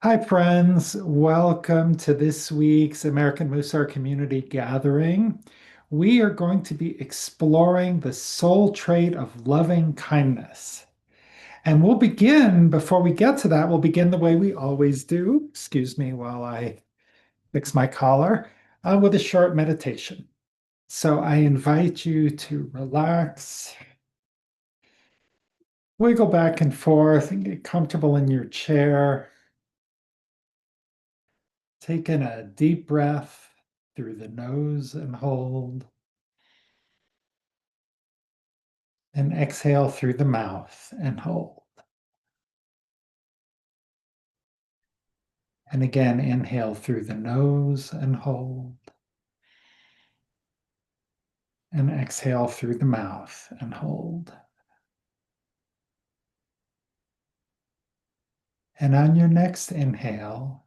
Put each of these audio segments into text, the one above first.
Hi, friends. Welcome to this week's American Mussar Community Gathering. We are going to be exploring the soul trait of loving kindness. And before we get to that, we'll begin the way we always do. Excuse me while I fix my collar, with a short meditation. So I invite you to relax, wiggle back and forth, and get comfortable in your chair. Take in a deep breath through the nose and hold, and exhale through the mouth and hold. And again, inhale through the nose and hold, and exhale through the mouth and hold. And on your next inhale,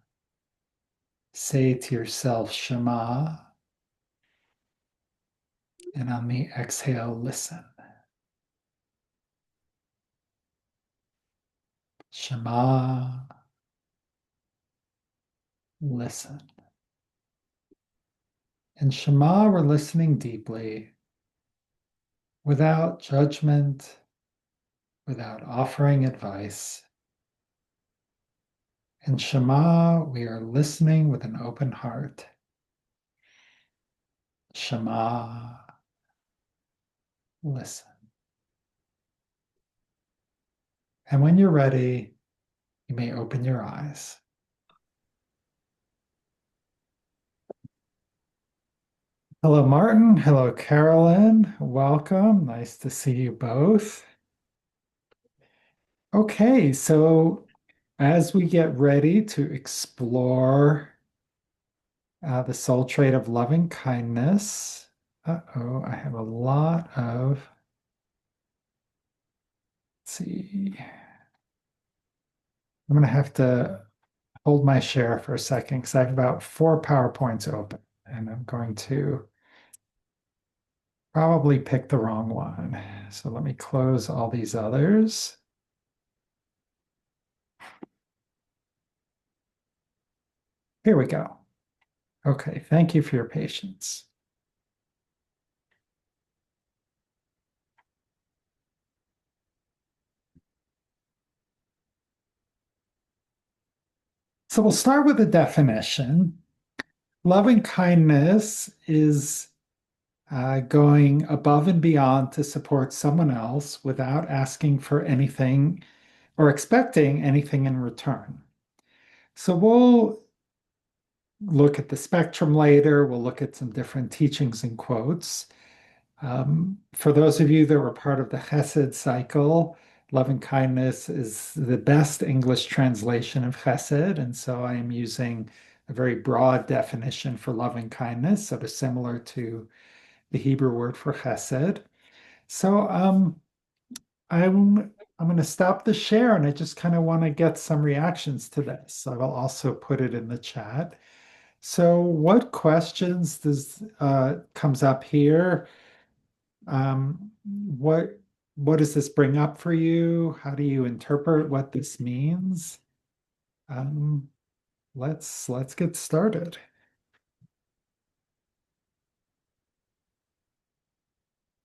say to yourself, Shema, and on the exhale, listen. Shema, listen. And Shema, we're listening deeply without judgment, without offering advice. In Shema, we are listening with an open heart. Shema, listen. And when you're ready, you may open your eyes. Hello, Martin. Hello, Carolyn. Welcome. Nice to see you both. Okay, so as we get ready to explore the soul trait of loving kindness, I have a lot of, let's see, I'm going to have to hold my share for a second because I have about 4 PowerPoints open and I'm going to probably pick the wrong one. So let me close all these others. Here we go. Okay, thank you for your patience. So we'll start with the definition. Loving kindness is going above and beyond to support someone else without asking for anything or expecting anything in return. So we'll look at the spectrum later. We'll look at some different teachings and quotes. For those of you that were part of the Chesed cycle, loving kindness is the best English translation of Chesed. And so I am using a very broad definition for loving kindness, sort of similar to the Hebrew word for Chesed. So I'm going to stop the share and I just kind of want to get some reactions to this. I will also put it in the chat. So what questions does comes up here? What does this bring up for you? How do you interpret what this means? Um, let's get started.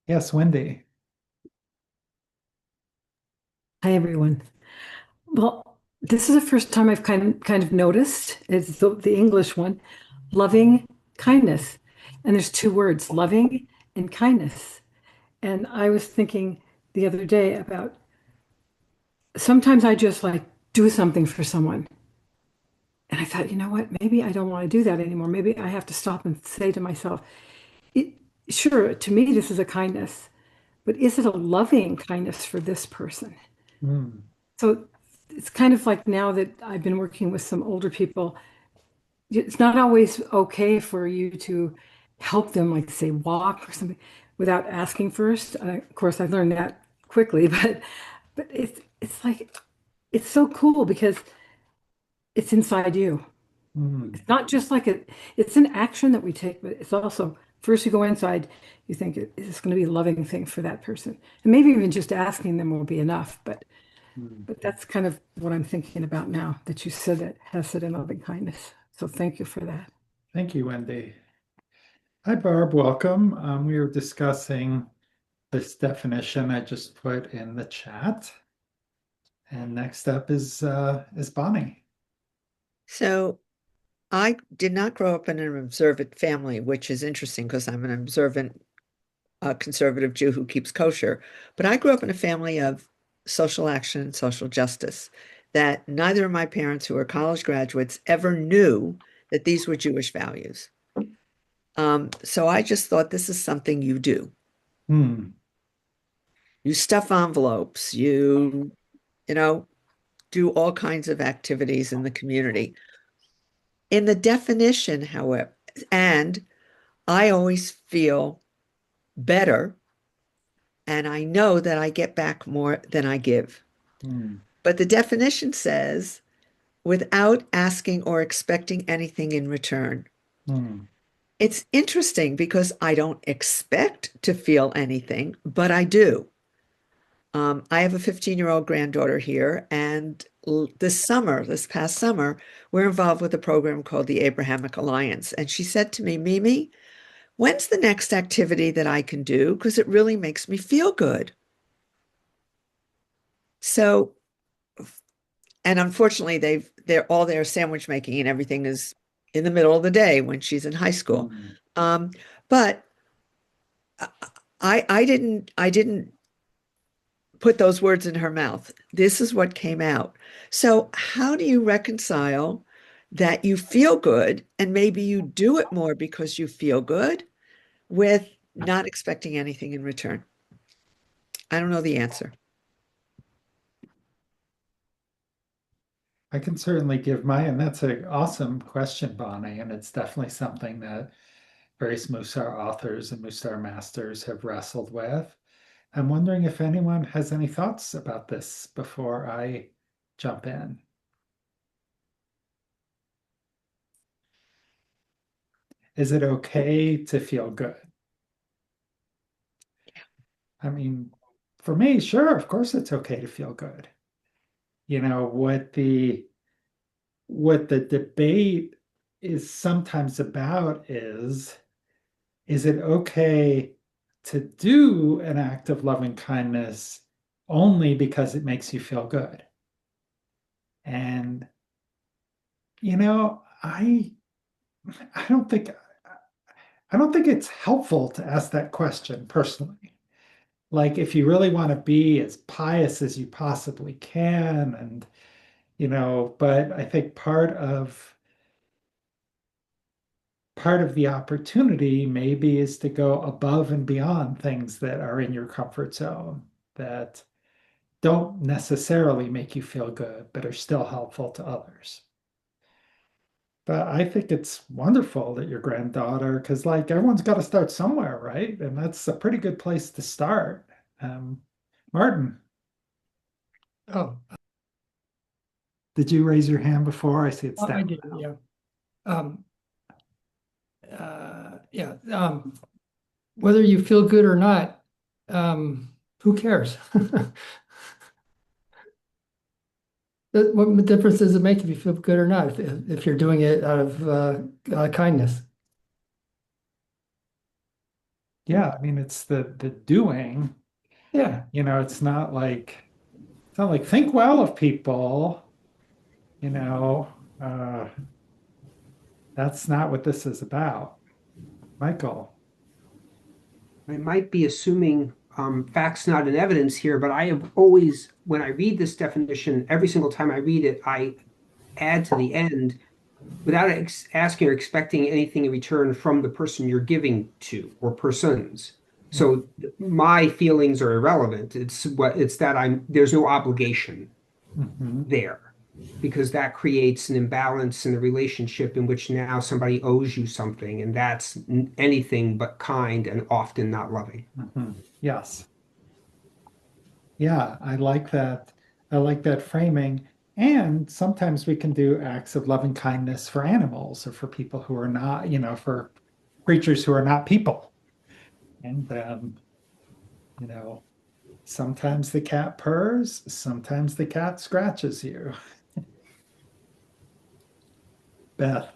Yes, Wendy. Hi, everyone. Well, this is the first time I've kind of noticed it's the English one, loving kindness. And there's two words, loving and kindness. And I was thinking the other day about sometimes I just like do something for someone. And I thought, you know what? Maybe I don't want to do that anymore. Maybe I have to stop and say to myself, it, sure, to me, this is a kindness, but is it a loving kindness for this person? Hmm. So it's kind of like now that I've been working with some older people, it's not always okay for you to help them, like say walk or something, without asking first. Of course, I learned that quickly, but it's like it's so cool because it's inside you. Hmm. It's not just like it's an action that we take, but it's also first you go inside, you think, is this going to be a loving thing for that person? And maybe even just asking them will be enough. But Hmm. But that's kind of what I'm thinking about now that you said that hesed and loving kindness. So thank you for that. Thank you, Wendy. Hi, Barb. Welcome. We were discussing this definition I just put in the chat. And next up is Bonnie. So I did not grow up in an observant family, which is interesting because I'm an observant conservative Jew who keeps kosher. But I grew up in a family of social action and social justice that neither of my parents, who are college graduates, ever knew that these were Jewish values. So I just thought this is something you do. Hmm. You stuff envelopes, you know, do all kinds of activities in the community. In the definition, however, and I always feel better and I know that I get back more than I give. Hmm. But the definition says without asking or expecting anything in return. Hmm. It's interesting because I don't expect to feel anything, but I do. I have a 15-year-old granddaughter here, and this past summer, we're involved with a program called the Abrahamic Alliance. And she said to me, Mimi, when's the next activity that I can do? Because it really makes me feel good. So, and unfortunately, they're all their sandwich making and everything is in the middle of the day when she's in high school. Hmm. Um, but I didn't put those words in her mouth. This is what came out. So, how do you reconcile that you feel good and maybe you do it more because you feel good with not expecting anything in return? I don't know the answer. I can certainly give my, and that's an awesome question, Bonnie, and it's definitely something that various Mussar authors and Mussar masters have wrestled with. I'm wondering if anyone has any thoughts about this before I jump in. Is it okay to feel good? I mean, for me, sure, of course it's okay to feel good. You know, what the debate is sometimes about is it okay to do an act of loving kindness only because it makes you feel good? And you know, I don't think I don't think it's helpful to ask that question personally. Like if you really want to be as pious as you possibly can and but I think part of the opportunity maybe is to go above and beyond things that are in your comfort zone that don't necessarily make you feel good, but are still helpful to others. But I think it's wonderful that your granddaughter, because like everyone's got to start somewhere, right? And that's a pretty good place to start. Um, Martin, Oh, did you raise your hand before? I see it's I down did, now. yeah. Yeah. Whether you feel good or not, who cares? What difference does it make if you feel good or not, if you're doing it out of kindness? Yeah, I mean it's the doing, Yeah. it's not like think well of people, you know. Uh, that's not what this is about. Michael. I might be assuming facts, not in evidence here, but I have always, when I read this definition, every single time I read it, I add to the end without asking or expecting anything in return from the person you're giving to or persons. So my feelings are irrelevant. It's that there's no obligation Mhm. there because that creates an imbalance in the relationship in which now somebody owes you something, and that's anything but kind and often not loving. Yes. Yeah, I like that. I like that framing. And sometimes we can do acts of loving kindness for animals or for people who are not, for creatures who are not people. And you know, Sometimes the cat purrs, sometimes the cat scratches you. Beth.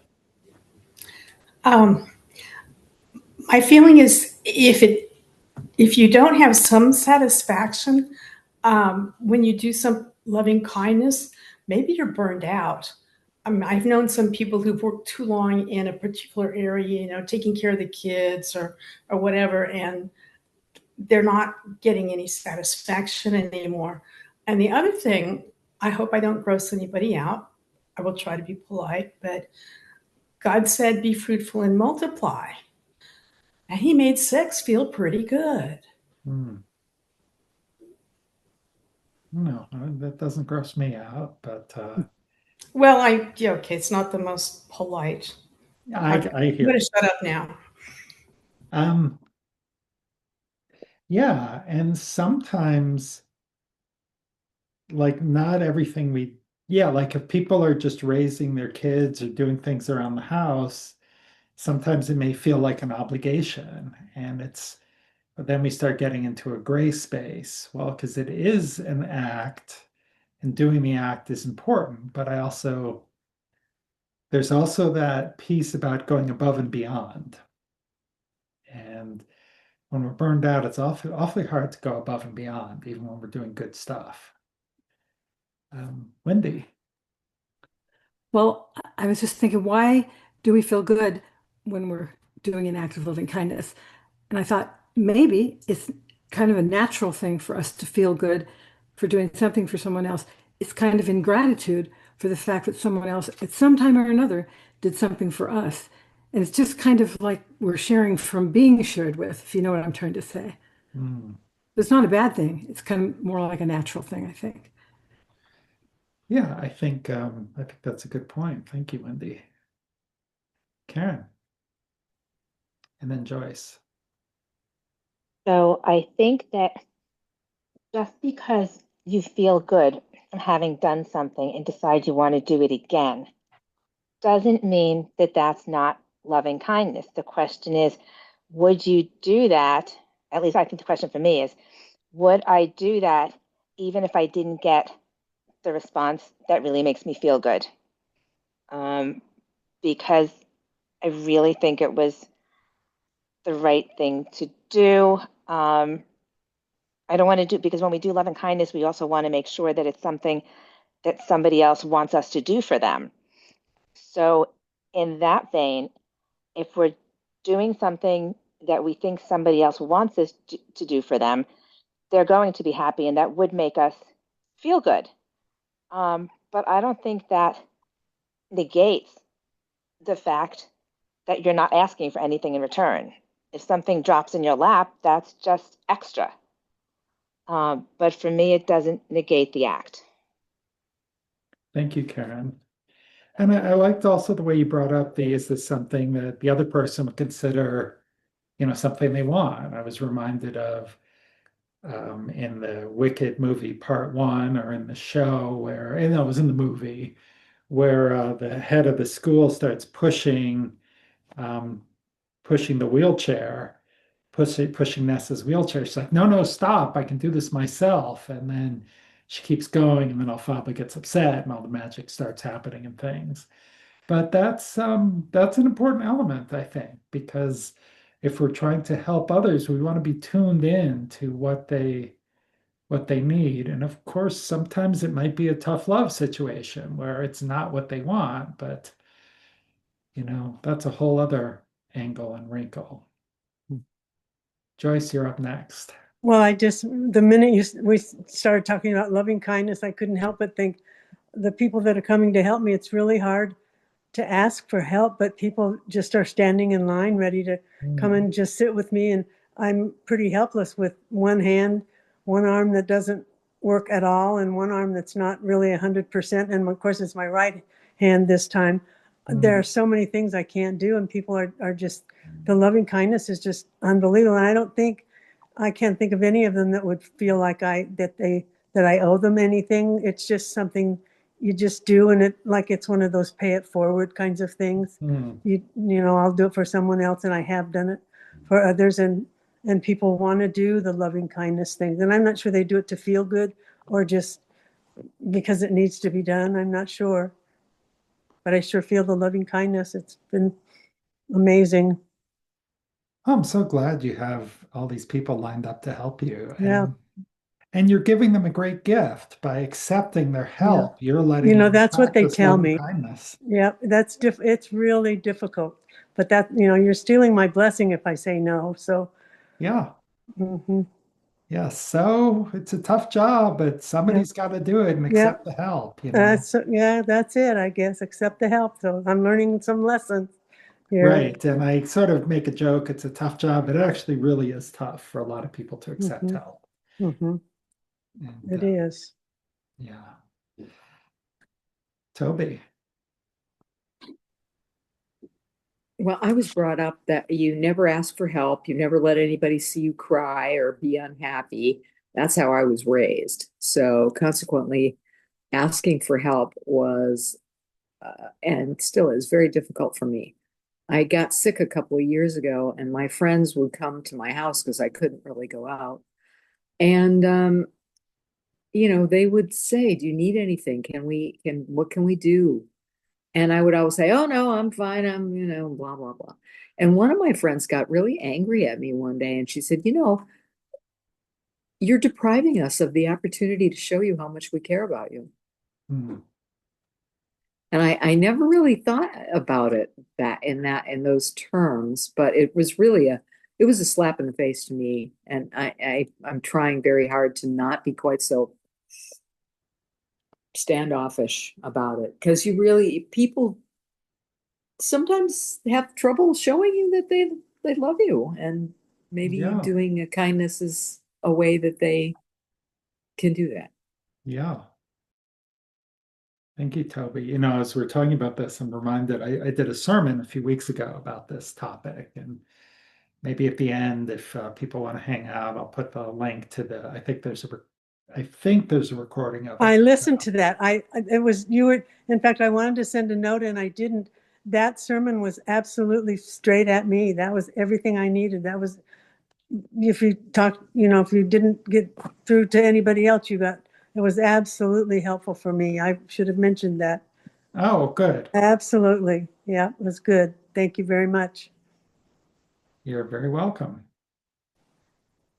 Um, my feeling is if you don't have some satisfaction when you do some loving kindness, maybe you're burned out. I've known some people who've worked too long in a particular area, taking care of the kids or whatever, and they're not getting any satisfaction anymore. And the other thing, I hope I don't gross anybody out. I will try to be polite, but God said, be fruitful and multiply. And he made sex feel pretty good. Hmm. No, that doesn't gross me out, but Well, okay, it's not the most polite. I I'm hear going you. to shut up now. Um, yeah, and sometimes like not everything yeah, like if people are just raising their kids or doing things around the house, sometimes it may feel like an obligation. But then we start getting into a gray space. Well, because it is an act and doing the act is important, but there's also that piece about going above and beyond. And when we're burned out, it's awfully hard to go above and beyond, even when we're doing good stuff. Wendy. Well, I was just thinking, why do we feel good when we're doing an act of loving kindness? And I thought maybe it's kind of a natural thing for us to feel good for doing something for someone else. It's kind of in gratitude for the fact that someone else at some time or another did something for us. And it's just kind of like we're sharing from being shared with, if you know what I'm trying to say. Hmm. It's not a bad thing. It's kind of more like a natural thing, I think. Yeah, I think that's a good point. Thank you, Wendy. Karen, and then Joyce. So I think that just because you feel good from having done something and decide you want to do it again doesn't mean that that's not loving kindness. The question is, would you do that? At least I think the question for me is, would I do that even if I didn't get the response that really makes me feel good? Because I really think it was the right thing to do. I don't want to do, because when we do love and kindness, we also want to make sure that it's something that somebody else wants us to do for them. So, in that vein, if we're doing something that we think somebody else wants us to do for them, they're going to be happy, and that would make us feel good. But I don't think that negates the fact that you're not asking for anything in return. If something drops in your lap, that's just extra. But for me, it doesn't negate the act. Thank you, Karen. And I liked also the way you brought up is this something that the other person would consider, something they want. I was reminded of in the Wicked movie part one, or in the show where, and that was in the movie, where the head of the school starts um, pushing the wheelchair, pushing Nessa's wheelchair. She's like, no, no, stop. I can do this myself. And then she keeps going, and then Alphaba gets upset, and all the magic starts happening and things. But that's an important element, I think, because if we're trying to help others, we want to be tuned in to what they need. And of course, sometimes it might be a tough love situation where it's not what they want, but that's a whole other angle and wrinkle. Joyce, you're up next. Well, the minute we started talking about loving kindness, I couldn't help but think the people that are coming to help me, it's really hard to ask for help, but people just are standing in line ready to come and just sit with me. And I'm pretty helpless with one hand, one arm that doesn't work at all, and one arm that's not really 100%. And of course, it's my right hand this time. There are so many things I can't do, and people are just, the loving kindness is just unbelievable. And I can't think of any of them that would feel like that I owe them anything. It's just something you just do, and it's one of those pay it forward kinds of things. Mm. I'll do it for someone else, and I have done it for others, and and people want to do the loving kindness thing. And I'm not sure they do it to feel good or just because it needs to be done. I'm not sure. But I sure feel the loving kindness. It's been amazing. I'm so glad you have all these people lined up to help you. Yeah. And you're giving them a great gift by accepting their help. You're letting You know, them that's what they practice tell loving me. kindness. Yeah, it's really difficult. But that, you're stealing my blessing if I say no. So, Yeah. mhm. Yes. So it's a tough job, but somebody's got to do it and Yeah. accept the help, you know. That's it, I guess. Accept the help. So I'm learning some lessons here. Right. And I sort of make a joke, it's a tough job, but it actually really is tough for a lot of people to accept Mhm. help. Mhm. And It is. yeah. Toby. Well, I was brought up that you never ask for help, you never let anybody see you cry or be unhappy. That's how I was raised. So consequently, asking for help was, and still is, very difficult for me. I got sick a couple of years ago, and my friends would come to my house because I couldn't really go out. And they would say, "Do you need anything? What can we do?" And I would always say, "Oh no, I'm fine. I'm, blah, blah, blah." And one of my friends got really angry at me one day and she said, "You're depriving us of the opportunity to show you how much we care about you." Hmm. And I never really thought about it in those terms, but it was a slap in the face to me. And I'm trying very hard to not be quite so standoffish about it because people sometimes have trouble showing you that they love you, and maybe Yeah. doing a kindness is a way that they can do that. Yeah. Thank you, Toby. As we're talking about this, I'm reminded I did a sermon a few weeks ago about this topic. And maybe at the end, if people want to hang out, I'll put the link to I think there's a recording of I it. listened to that. It was you were, in fact, I wanted to send a note and I didn't. That sermon was absolutely straight at me. That was everything I needed. That was, if you talk, if you didn't get through to anybody else, it was absolutely helpful for me. I should have mentioned that. Oh, good. Absolutely. Yeah, it was good. Thank you very much. You're very welcome.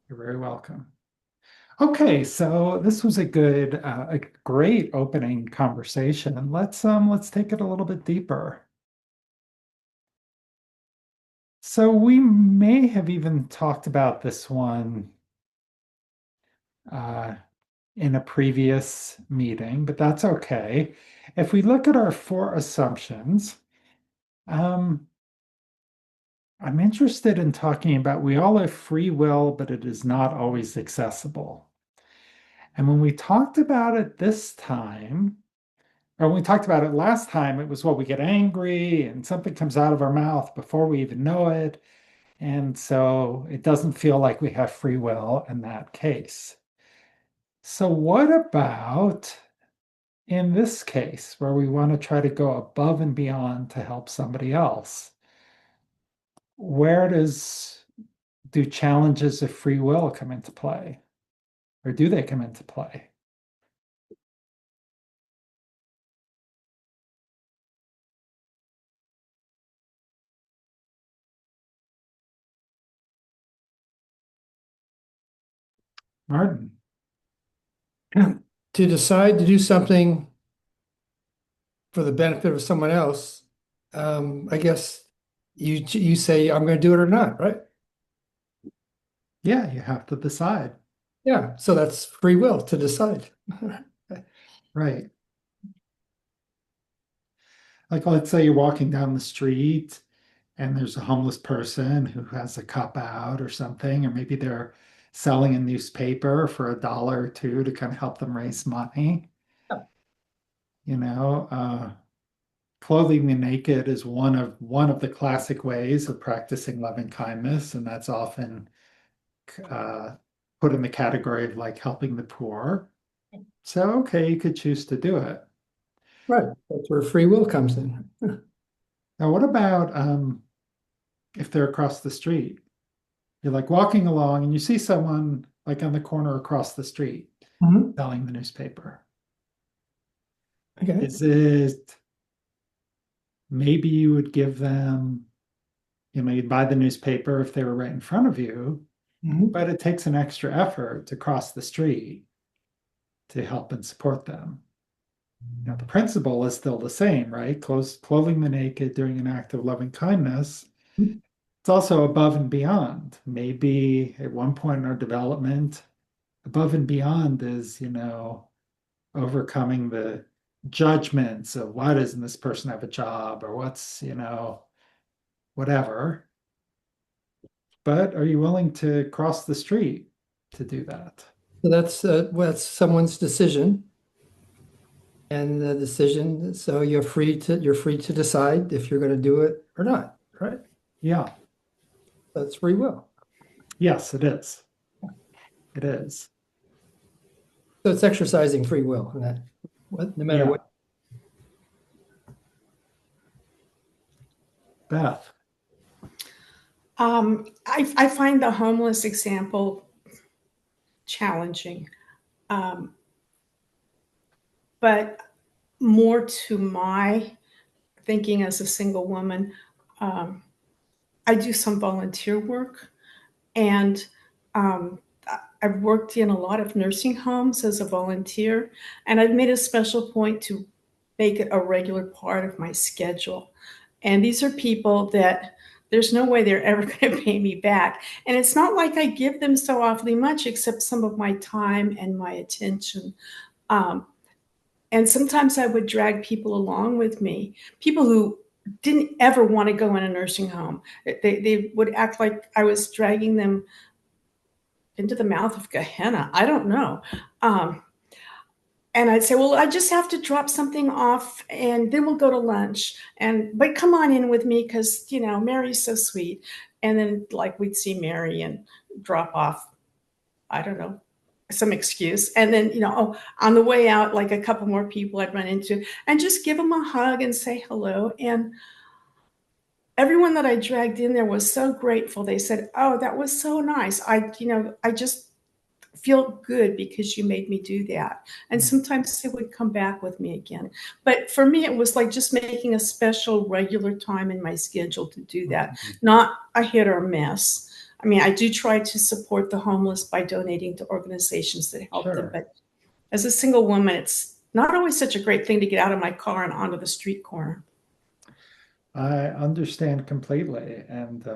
You're very welcome. Okay, so this was a great opening conversation. Let's take it a little bit deeper. So we may have even talked about this one uh, in a previous meeting, but that's okay. If we look at our four assumptions, um, I'm interested in talking about we all have free will, but it is not always accessible. And when we talked about it this time, or when we talked about it last time, it was, well, we get angry and something comes out of our mouth before we even know it. And so it doesn't feel like we have free will in that case. So, what about in this case where we want to try to go above and beyond to help somebody else? Where do challenges of free will come into play? Or do they come into play? Martin. To decide to do something for the benefit of someone else, I guess you say I'm going to do it or not, right? Yeah, you have to decide. Yeah, so that's free will to decide. Right. Like, let's say you're walking down the street and there's a homeless person who has a cup out or something, or maybe they're selling a newspaper for $1 or two to kind of help them raise money. You know, clothing the naked is one of the classic ways of practicing loving kindness, and that's often uh, put in the category of like helping the poor. So, okay, you could choose to do it. Right, that's where free will comes in. Now, what about if they're across the street? You're like walking along and you see someone like on the corner across the street Mhm. selling the newspaper. Okay. Is it maybe you would give them, you'd buy the newspaper if they were right in front of you, Mhm. but it takes an extra effort to cross the street to help and support them. The principle is still the same, right? Clothing the naked, doing an act of loving kindness. It's also above and beyond. Maybe at one point in our development, above and beyond is, overcoming the judgments of why doesn't this person have a job or what's, whatever. But are you willing to cross the street to do that? So that's someone's decision. And the decision, so you're free to decide if you're going to do it or not, right? Yeah. That's free will. Yes, it is. It is. So it's exercising free will, and that no matter Yeah. what. Beth. I find the homeless example challenging, but more to my thinking as a single woman, um, I do some volunteer work, and um, I've worked in a lot of nursing homes as a volunteer, and I've made a special point to make it a regular part of my schedule. And these are people that there's no way they're ever going to pay me back. And it's not like I give them so awfully much, except some of my time and my attention. Um, and sometimes I would drag people along with me, people who didn't ever want to go in a nursing home. They would act like I was dragging them into the mouth of Gehenna. I don't know. Um, and I'd say, well, I just have to drop something off and then we'll go to lunch. But come on in with me because, Mary's so sweet. And then like we'd see Mary and drop off, I don't know, some excuse. And then, on the way out, like a couple more people I'd run into and just give them a hug and say hello. And everyone that I dragged in there was so grateful. They said, oh, that was so nice. I just feel good because you made me do that. And sometimes they would come back with me again. But for me, it was like just making a special regular time in my schedule to do that, not a hit or miss. I mean, I do try to support the homeless by donating to organizations that help them. Sure. But as a single woman, it's not always such a great thing to get out of my car and onto the street corner. I understand completely. And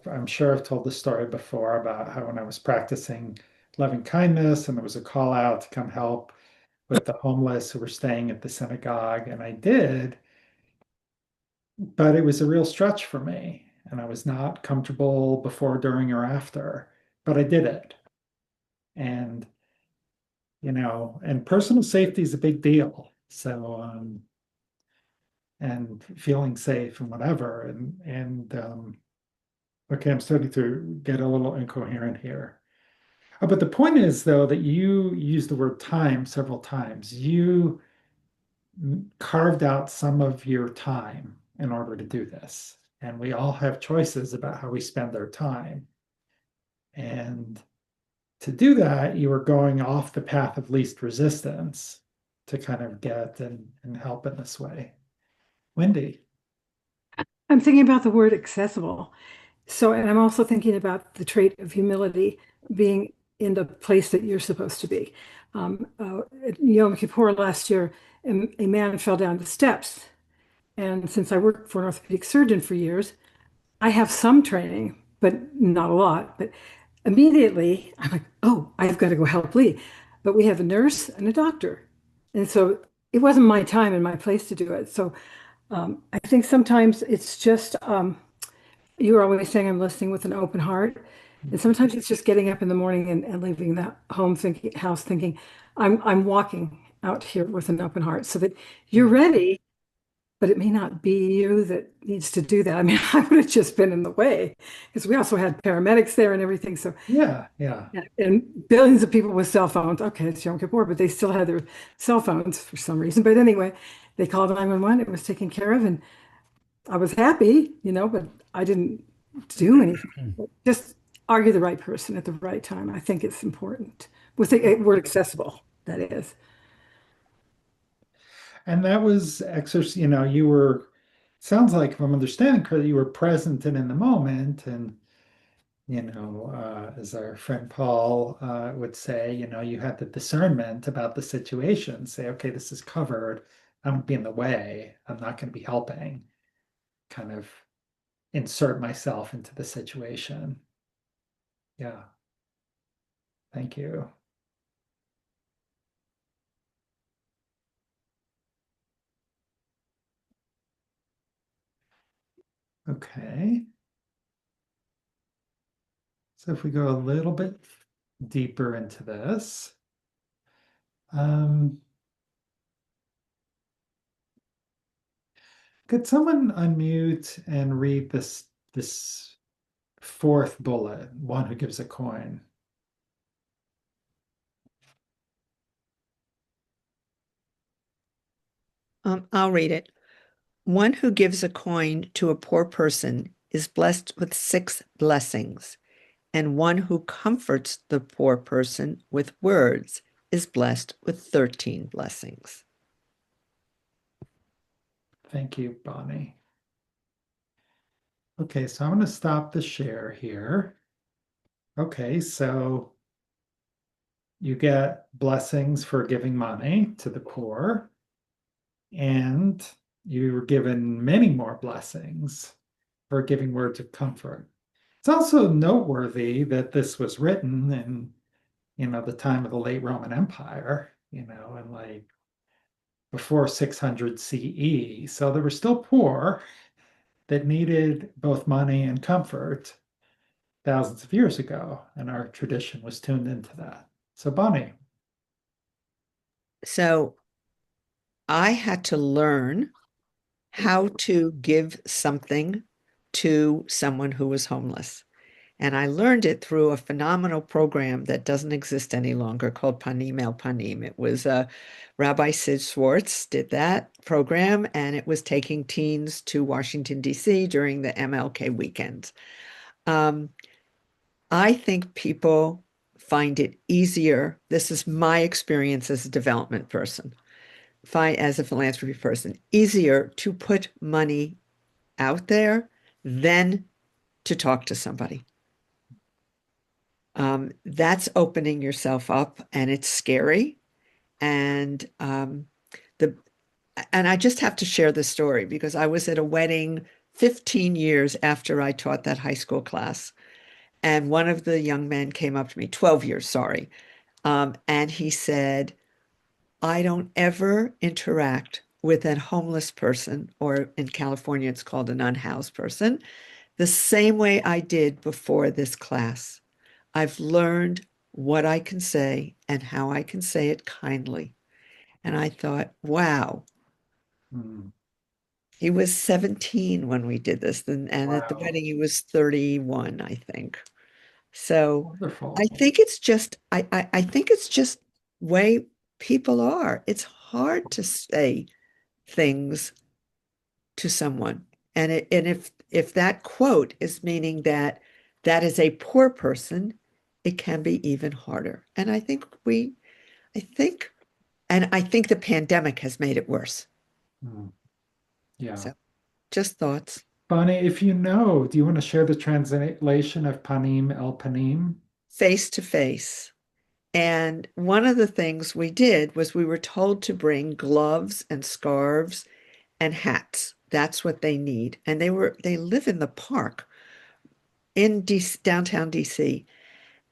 I'm sure I've told this story before about how when I was practicing loving kindness and there was a call out to come help with the homeless who were staying at the synagogue, and I did, but it was a real stretch for me. And I was not comfortable before, during, or after, but I did it. And, and personal safety is a big deal. So, and feeling safe and whatever. Okay, I'm starting to get a little incoherent here. But the point is, though, that you used the word time several times. You carved out some of your time in order to do this. And we all have choices about how we spend our time. And to do that, you were going off the path of least resistance to kind of get and help in this way. Wendy. I'm thinking about the word accessible. So, and I'm also thinking about the trait of humility being in the place that you're supposed to be. At Yom Kippur last year, a man fell down the steps. And since I worked for an orthopedic surgeon for years, I have some training, but not a lot. But immediately I'm like, oh, I've got to go help Lee. But we have a nurse and a doctor. And so it wasn't my time and my place to do it. So I think sometimes it's just, you were always saying I'm listening with an open heart. And sometimes it's just getting up in the morning and leaving the house thinking, I'm walking out here with an open heart so that you're ready, but it may not be you that needs to do that. I mean, I would have just been in the way because we also had paramedics there and everything. So Yeah. and billions of people with cell phones. Okay, it's Yom Kippur, but they still had their cell phones for some reason. But anyway, they called 911. It was taken care of, and I was happy, but I didn't do anything. Just argue the right person at the right time. I think it's important with the word accessible, that is. And that was exercise, you were, sounds like if I'm understanding correctly, you were present and in the moment. And, as our friend Paul would say, you had the discernment about the situation. Say, okay, this is covered. I won't be in the way. I'm not going to be helping. Kind of insert myself into the situation. Yeah. Thank you. Okay. So if we go a little bit deeper into this, could someone unmute and read this fourth bullet, one who gives a coin? I'll read it. One who gives a coin to a poor person is blessed with 6 blessings, and one who comforts the poor person with words is blessed with 13 blessings. Thank you, Bonnie. Okay, so I'm going to stop the share here. Okay, so you get blessings for giving money to the poor, and you were given many more blessings for giving words of comfort. It's also noteworthy that this was written in, the time of the late Roman Empire, and like before 600 CE. So they were still poor that needed both money and comfort thousands of years ago, and our tradition was tuned into that. So, Bonnie. So I had to learn how to give something to someone who was homeless. And I learned it through a phenomenal program that doesn't exist any longer called Panim El Panim. It was Rabbi Sid Schwartz did that program, and it was taking teens to Washington, D.C. during the MLK weekends. I think people find it easier. This is my experience as a development person, as a philanthropy person, easier to put money out there than to talk to somebody. That's opening yourself up, and it's scary. And I just have to share this story because I was at a wedding 15 years after I taught that high school class. And one of the young men came up to me, 12 years, sorry. And he said, I don't ever interact with a homeless person, or in California, it's called an unhoused person, the same way I did before this class. I've learned what I can say and how I can say it kindly. And I thought, wow. He was 17 when we did this, and at the wedding he was 31, I think. So Wonderful. I think it's just I think it's just way people are. It's hard to say things to someone. And if that quote is meaning that that is a poor person, it can be even harder. And I think the pandemic has made it worse. Yeah. So just thoughts. Bonnie, if do you want to share the translation of Panim El Panim? Face to face. And one of the things we did was we were told to bring gloves and scarves and hats. That's what they need. And they live in the park in downtown DC.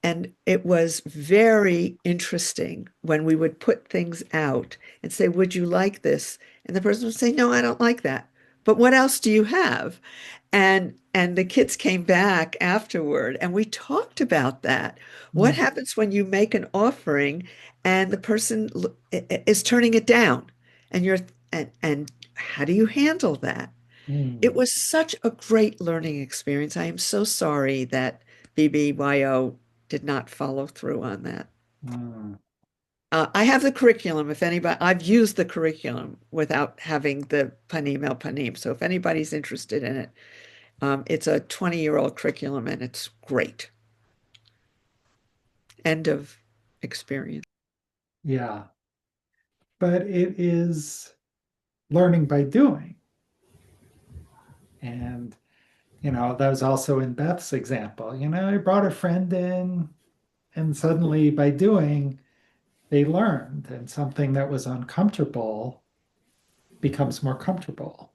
And it was very interesting when we would put things out and say, would you like this? And the person would say, no, I don't like that. But what else do you have? And the kids came back afterward and we talked about that. What happens when you make an offering and the person is turning it down? And how do you handle that? It was such a great learning experience. I am so sorry that BBYO did not follow through on that. I have the curriculum. If anybody, I've used the curriculum without having the Panim El Panim. So if anybody's interested in it, It's a 20-year-old curriculum and it's great. End of experience. Yeah. But it is learning by doing. And, that was also in Beth's example. I brought a friend in, and suddenly by doing, they learned, and something that was uncomfortable becomes more comfortable.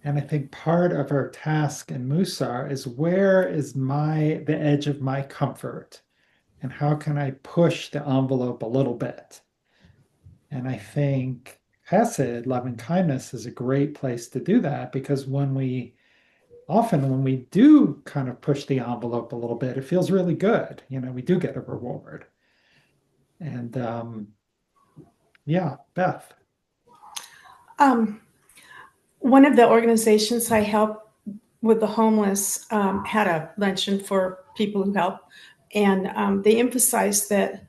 And I think part of our task in Mussar is, where is the edge of my comfort? And how can I push the envelope a little bit? And I think Hesed, loving kindness, is a great place to do that, because when we do kind of push the envelope a little bit, it feels really good. We do get a reward. And yeah, Beth. One of the organizations I help with the homeless had a luncheon for people who help, and they emphasized that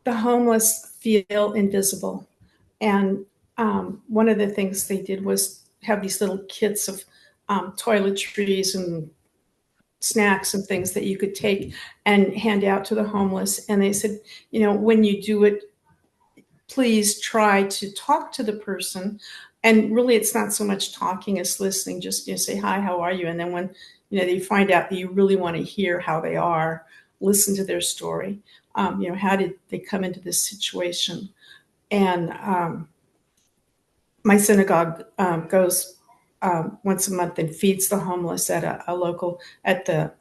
the homeless feel invisible. And one of the things they did was have these little kits of toiletries and snacks and things that you could take and hand out to the homeless. And they said, when you do it, please try to talk to the person. And really, it's not so much talking as listening. Just say, hi, how are you? And then when they find out that you really want to hear how they are, listen to their story. How did they come into this situation? And my synagogue goes once a month and feeds the homeless at a local, at the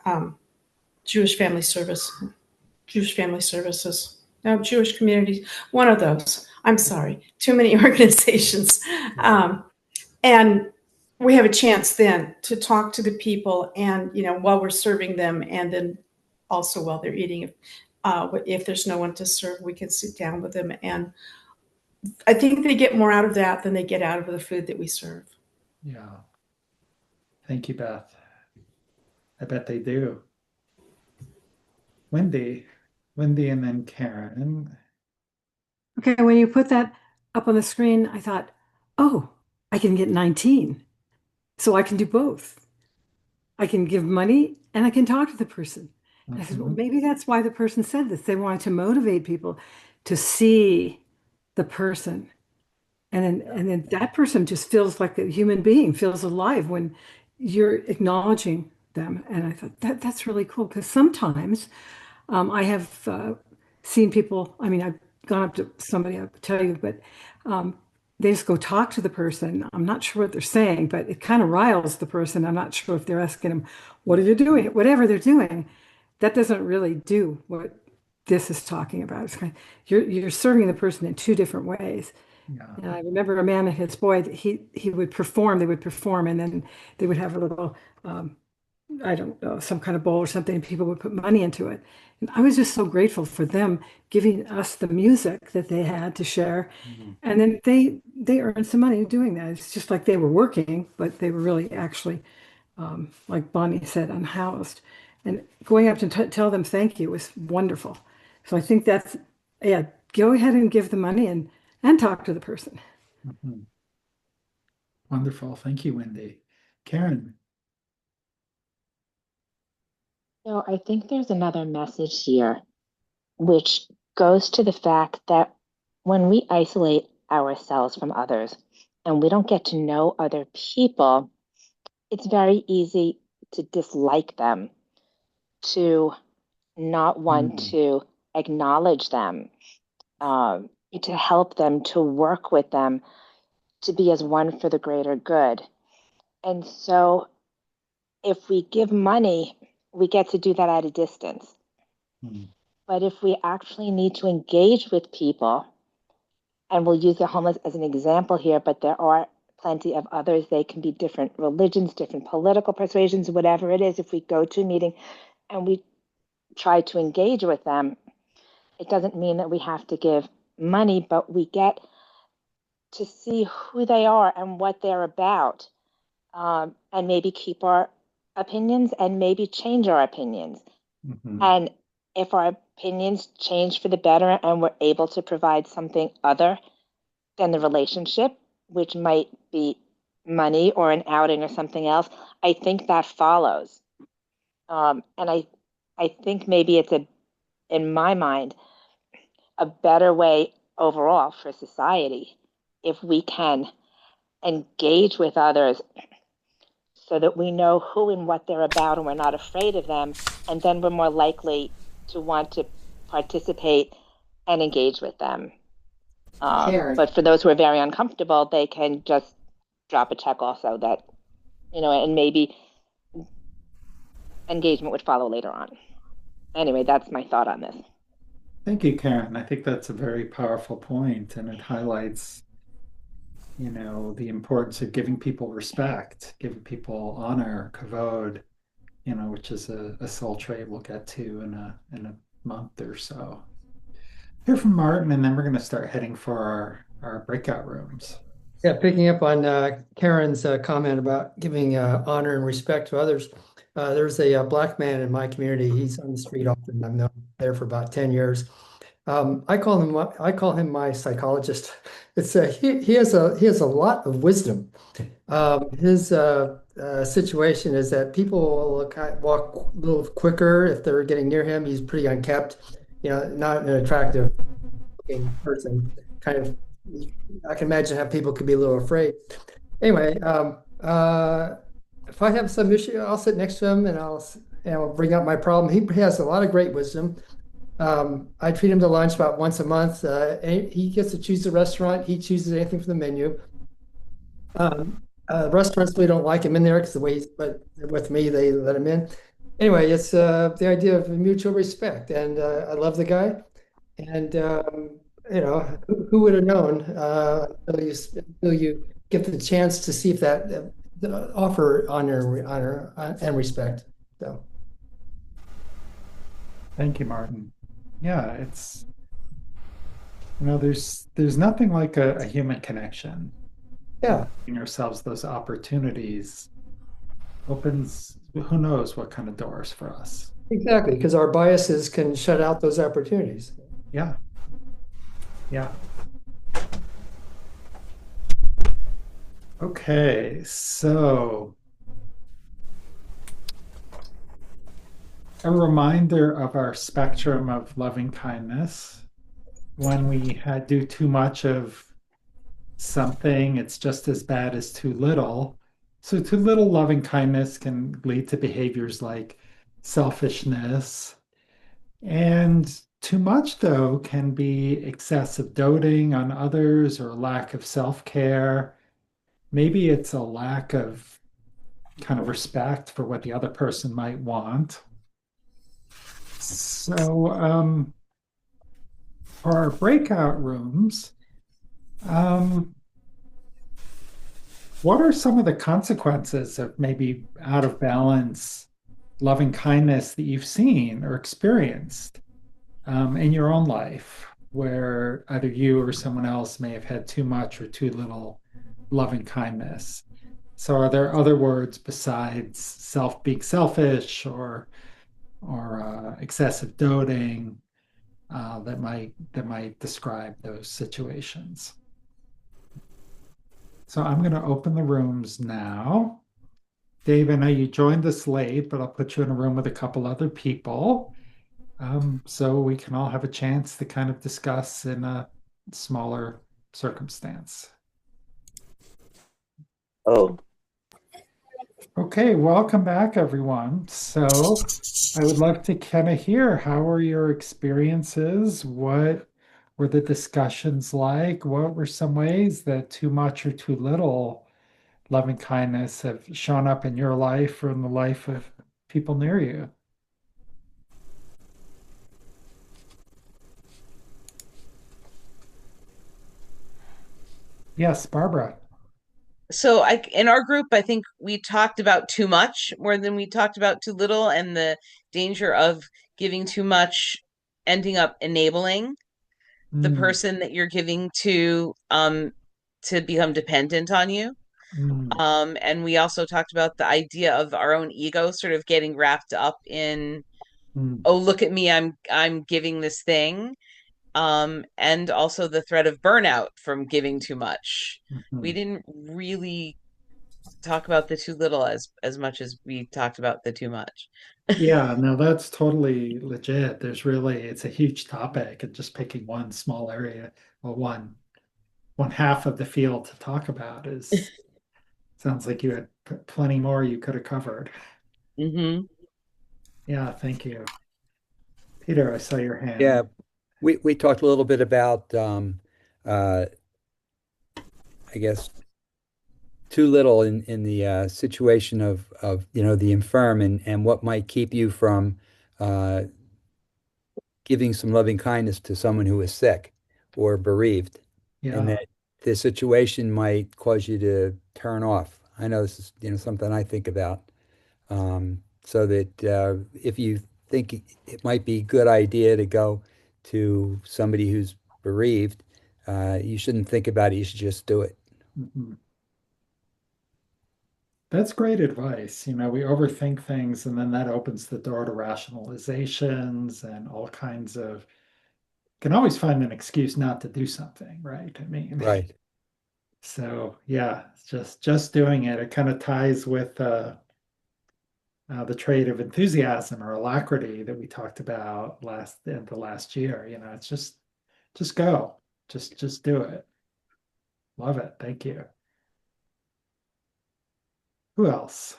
Jewish Family Services, no, Jewish Communities, one of those. I'm sorry, too many organizations. And we have a chance then to talk to the people, and while we're serving them, and then also while they're eating. If there's no one to serve, we can sit down with them, and I think they get more out of that than they get out of the food that we serve. Yeah. Thank you, Beth. I bet they do. Wendy, and then Karen. Okay, when you put that up on the screen, I thought, oh, I can get 19. So I can do both. I can give money and I can talk to the person. And I said, well, maybe that's why the person said this. They wanted to motivate people to see the person. And then that person just feels like a human being, feels alive when you're acknowledging them. And I thought that's really cool, because sometimes I have seen people, I've gone up to somebody, I'll tell you, but they just go talk to the person. I'm not sure what they're saying, but it kind of riles the person. I'm not sure if they're asking them, what are you doing? Whatever they're doing, that doesn't really do what this is talking about. It's kind of, you're serving the person in two different ways. Yeah. And I remember a man and his boy, he would perform, they would perform, and then they would have a little, I don't know, some kind of bowl or something, and people would put money into it. And I was just so grateful for them giving us the music that they had to share. And then they earned some money doing that. It's just like they were working, but they were really actually, like Bonnie said, unhoused. And going up to tell them thank you was wonderful. So I think that's, yeah, go ahead and give the money and talk to the person. Wonderful. Thank you, Wendy. Karen. So I think there's another message here, which goes to the fact that when we isolate ourselves from others and we don't get to know other people, it's very easy to dislike them, to not want to acknowledge them, to help them, to work with them, to be as one for the greater good. And so if we give money, we get to do that at a distance. But if we actually need to engage with people, and we'll use the homeless as an example here, but there are plenty of others. They can be different religions, different political persuasions, whatever it is. If we go to a meeting and we try to engage with them, it doesn't mean that we have to give money, but we get to see who they are and what they're about, and maybe keep our opinions and maybe change our opinions. And if our opinions change for the better and we're able to provide something other than the relationship, which might be money or an outing or something else, I think that follows. And I think maybe it's in my mind, a better way overall for society if we can engage with others so that we know who and what they're about and we're not afraid of them. And then we're more likely to want to participate and engage with them. Karen. But for those who are very uncomfortable, they can just drop a check also that, and maybe engagement would follow later on. Anyway, that's my thought on this. Thank you, Karen. I think that's a very powerful point, and it highlights, the importance of giving people respect, giving people honor, kavod, which is a soul trait we'll get to in a month or so. Hear from Martin, and then we're going to start heading for our breakout rooms. Yeah, picking up on Karen's comment about giving honor and respect to others. There's a black man in my community. He's on the street often. I've known him there for about 10 years. I call him my psychologist. It's he has a lot of wisdom. His situation is that people will walk a little quicker if they're getting near him. He's pretty unkempt, not an attractive looking person. Kind of, I can imagine how people could be a little afraid. Anyway, if I have some issue, I'll sit next to him and I'll bring up my problem. He has a lot of great wisdom. I treat him to lunch about once a month. He gets to choose the restaurant. He chooses anything from the menu. Restaurants really don't like him in there because but with me, they let him in. Anyway, it's the idea of mutual respect. And I love the guy. And, who would have known until you get the chance to see if that offer honor and respect. So. Thank you, Martin. Yeah, it's there's nothing like a human connection. Yeah. Giving ourselves those opportunities opens who knows what kind of doors for us. Exactly, because our biases can shut out those opportunities. Yeah. Yeah. Okay, so a reminder of our spectrum of loving kindness. When we do too much of something, it's just as bad as too little. So too little loving kindness can lead to behaviors like selfishness. And too much, though, can be excessive doting on others or lack of self-care. Maybe it's a lack of kind of respect for what the other person might want. So for our breakout rooms, what are some of the consequences of maybe out of balance loving kindness that you've seen or experienced in your own life, where either you or someone else may have had too much or too little loving kindness? So are there other words besides being selfish or excessive doting that might describe those situations? So I'm going to open the rooms now. Dave, I know you joined us late, but I'll put you in a room with a couple other people so we can all have a chance to kind of discuss in a smaller circumstance. Oh, Okay, welcome back, everyone. So I would love to kind of hear, how were your experiences? What were the discussions like? What were some ways that too much or too little loving kindness have shown up in your life or in the life of people near you? Yes, Barbara. so in our group, I think we talked about too much more than we talked about too little, and the danger of giving too much ending up enabling the Mm, person that you're giving to become dependent on you. mm, And we also talked about the idea of our own ego sort of getting wrapped up in, mm, oh, look at me, I'm giving this thing. And also the threat of burnout from giving too much. We mhm, didn't really talk about the too little as much as we talked about the too much. Yeah, no, that's totally legit. It's a huge topic, and just picking one small area, well, one half of the field to talk about is sounds like you had plenty more you could have covered. Hmm. Yeah, thank you. Peter, I saw your Yeah, hand. we talked a little bit about uh, I guess too little in the situation of the infirm and what might keep you from uh, giving some loving kindness to someone who is sick or bereaved, and Yeah. that the situation might cause you to turn off. I know this is something I think about. So that if you think it might be a good idea to go to somebody who's bereaved, you shouldn't think about it. You should just do it. Mhm. That's great advice. We overthink things, and then that opens the door to rationalizations and all kinds of, can always find an excuse not to do something, right? I mean, Right. so yeah, it's just doing it. It kind of ties with the trait of enthusiasm or alacrity that we talked about in the last year. It's just go, just do it. Love it. Thank you. Who else?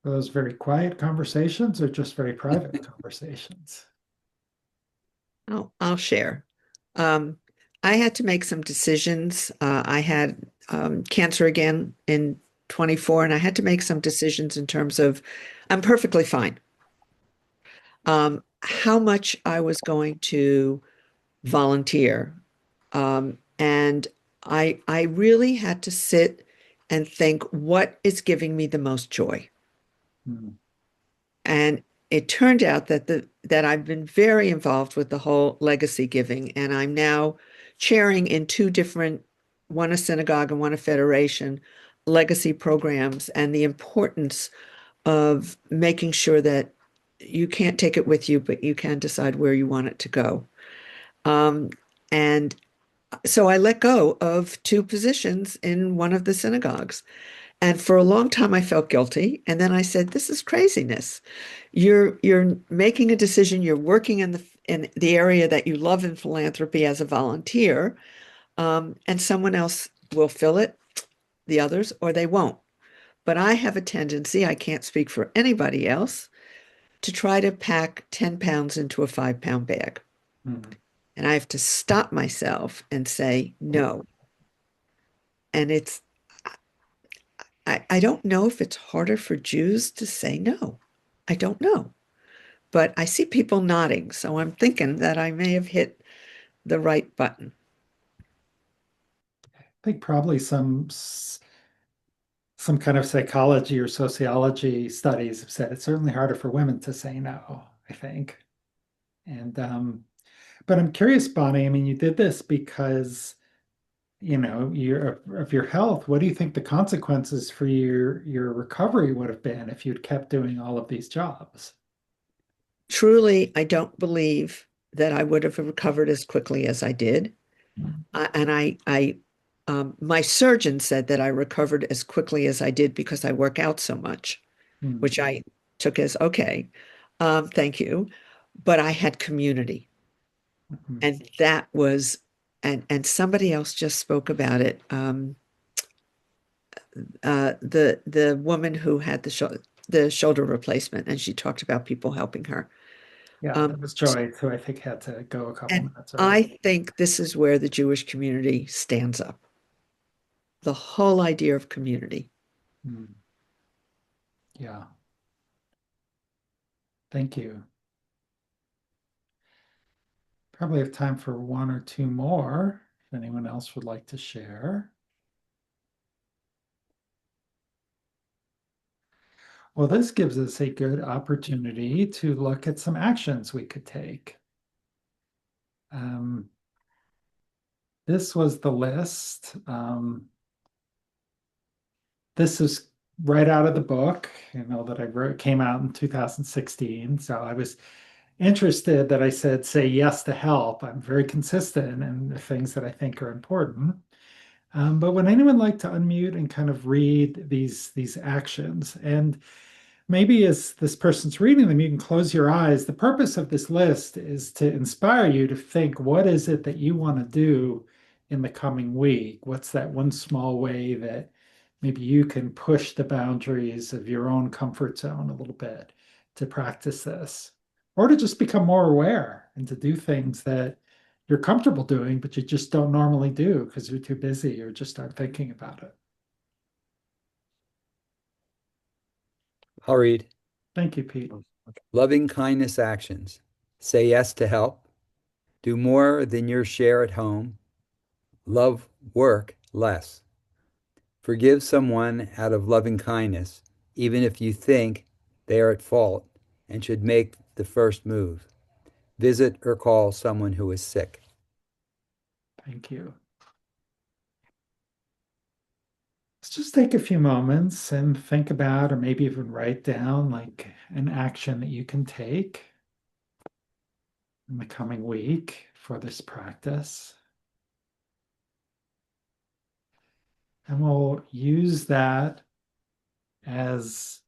Are those very quiet conversations or just very private conversations? I'll share. Um, I had to make some decisions. I had cancer again in 24, and I had to make some decisions in terms of I'm perfectly fine. How much I was going to volunteer. And I really had to sit and think, what is giving me the most joy? Hmm. And it turned out that I've been very involved with the whole legacy giving, and I'm now chairing in two different, one a synagogue and one a federation, legacy programs, and the importance of making sure that you can't take it with you, but you can decide where you want it to go. Um, and so I let go of two positions in one of the synagogues. And for a long time, I felt guilty. And then I said, "This is craziness. You're making a decision. You're working in the area that you love in philanthropy as a volunteer, and someone else will fill it, the others, or they won't. But I have a tendency, I can't speak for anybody else, to try to pack 10 pounds into a 5 pound bag. Hmm. And I have to stop myself and say no. And I don't know if it's harder for Jews to say no. I don't know. But I see people nodding, so I'm thinking that I may have hit the right button. I think probably some kind of psychology or sociology studies have said it's certainly harder for women to say no, I think. And but I'm curious, Bonnie, I mean, you did this because of your health. What do you think the consequences for your recovery would have been if you'd kept doing all of these jobs? Truly, I don't believe that I would have recovered as quickly as I did. My surgeon said that I recovered as quickly as I did because I work out so much, Hmm. which I took as okay, thank you. But I had community, Mhm. and that was, and somebody else just spoke about it. The woman who had the shoulder replacement, and she talked about people helping her. Yeah, Um, that was Joyce, who I think had to go a couple and minutes early. I think this is where the Jewish community stands up. The whole idea of community. Hmm. Yeah, thank you. Probably have time for one or two more, if anyone else would like to share. Well, this gives us a good opportunity to look at some actions we could take. Um, this was the list. This is right out of the book, that I wrote, came out in 2016. So I was interested that I said, say yes to help. I'm very consistent in the things that I think are important. But would anyone like to unmute and kind of read these actions? And maybe as this person's reading them, you can close your eyes. The purpose of this list is to inspire you to think, what is it that you want to do in the coming week? What's that one small way that maybe you can push the boundaries of your own comfort zone a little bit to practice this? Or to just become more aware and to do things that you're comfortable doing, but you just don't normally do because you're too busy or just aren't thinking about it. I'll read. Thank you, Pete. Loving kindness actions. Say yes to help. Do more than your share at home. Love work less. Forgive someone out of loving kindness, even if you think they are at fault and should make the first move. Visit or call someone who is sick. Thank you. Let's just take a few moments and think about, or maybe even write down, like an action that you can take in the coming week for this practice. And we'll use that as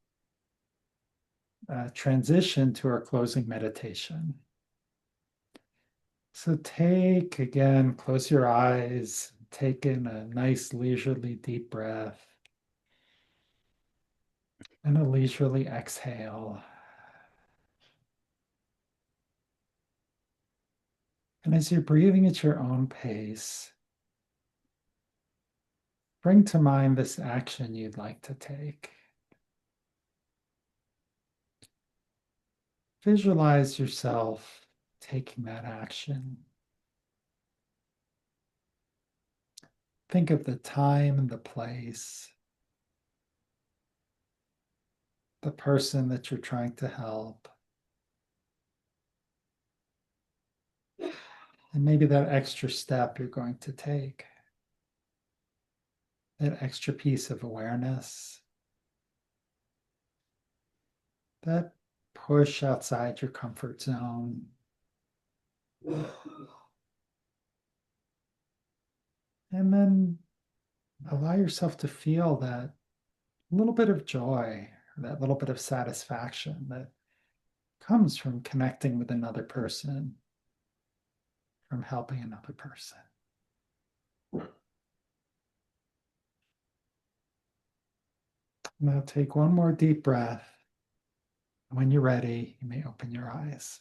a transition to our closing meditation. So again, close your eyes, take in a nice leisurely deep breath, and a leisurely exhale. And as you're breathing at your own pace, bring to mind this action you'd like to take. Visualize yourself taking that action. Think of the time and the place, the person that you're trying to help, and maybe that extra step you're going to take, that extra piece of awareness, that push outside your comfort zone. And then allow yourself to feel that little bit of joy, that little bit of satisfaction that comes from connecting with another person, from helping another person. Now take one more deep breath. When you're ready, you may open your eyes.